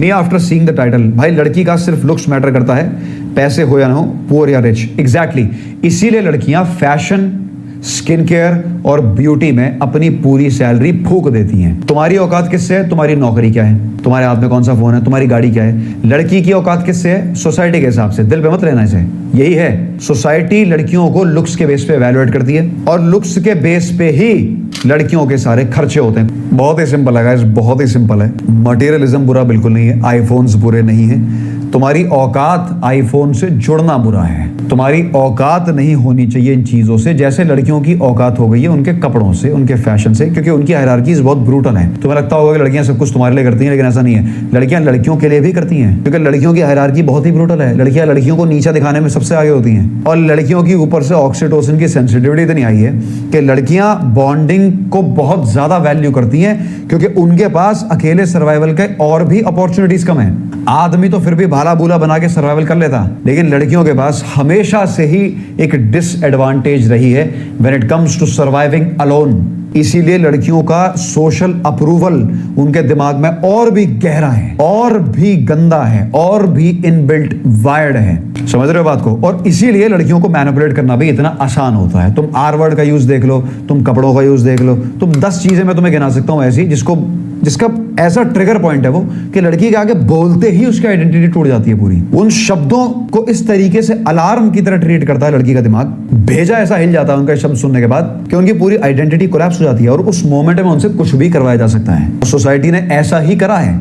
नहीं, after seeing the title, भाई लड़की का सिर्फ लुक्स मैटर करता है, पैसे हो या ना हो, पुअर या रिच। एग्जैक्टली, इसीलिए लड़कियां फैशन, स्किन केयर और ब्यूटी में अपनी पूरी सैलरी फूक देती हैं। तुम्हारी औकात किससे है? तुम्हारी नौकरी क्या है, तुम्हारे हाथ में कौन सा फोन है, तुम्हारी गाड़ी क्या है। लड़की की औकात किससे है? सोसाइटी के हिसाब से। दिल पे मत लेना इसे, यही है सोसाइटी लड़कियों को लुक्स के बेस पे एवेलुएट करती है और लुक्स के बेस पे ही लड़कियों के सारे खर्चे होते हैं। बहुत ही सिंपल है गाइस, बहुत ही सिंपल है। मटेरियलिज्म बुरा बिल्कुल नहीं है, आईफोन्स बुरे नहीं है, तुम्हारी औकात आईफोन से जुड़ना बुरा है। तुम्हारी औकात नहीं होनी चाहिए इन चीजों से, जैसे लड़कियों की औकात हो गई है उनके कपड़ों से, उनके फैशन से, क्योंकि उनकी हायरार्कीज बहुत ब्रूटल है। तुम्हें लगता होगा कि लड़कियां सब कुछ तुम्हारे लिए करती हैं, लेकिन ऐसा नहीं है। लड़कियां लड़कियों के लिए भी करती हैं, क्योंकि लड़कियों की हायरार्की बहुत ही ब्रूटल है। लड़कियां लड़कियों को नीचा दिखाने में सबसे आगे होती हैं, और लड़कियों की ऊपर से ऑक्सीटोसिन की सेंसिटिविटी इतनी आई है कि लड़कियां बॉन्डिंग को बहुत ज्यादा वैल्यू करती हैं, क्योंकि उनके पास अकेले सर्वाइवल के और भी अपॉर्चुनिटीज कम है। आदमी तो फिर भी भाला बूला बना के सर्वाइवल कर लेता, लेकिन लड़कियों के पास हमेशा से ही एक डिसएडवांटेज रही है when it comes to surviving alone. इसीलिए लड़कियों का सोशल अप्रूवल उनके दिमाग में और भी गहरा है, और भी गंदा है, और भी इनबिल्ट वायर्ड है। समझ रहे हो बात को? और इसीलिए लड़कियों को मैनिपुलेट करना भी इतना आसान होता है। तुम आर वर्ड का यूज देख लो, तुम कपड़ों का यूज देख लो, तुम 10 चीजें मैं तुम्हें गिना सकता हूं ऐसी जिसका ऐसा ट्रिगर पॉइंट है वो कि लड़की के आगे बोलते ही उसकी आइडेंटिटी टूट जाती है पूरी। उन शब्दों को इस तरीके से अलार्म की तरह ट्रीट करता है लड़की का दिमाग, भेजा ऐसा हिल जाता है उनका शब्द सुनने के बाद कि उनकी पूरी आइडेंटिटी कोलैप्स हो जाती है, और उस मोमेंट में उनसे कुछ भी करवाया जा सकता है। सोसाइटी ने ऐसा ही करा है।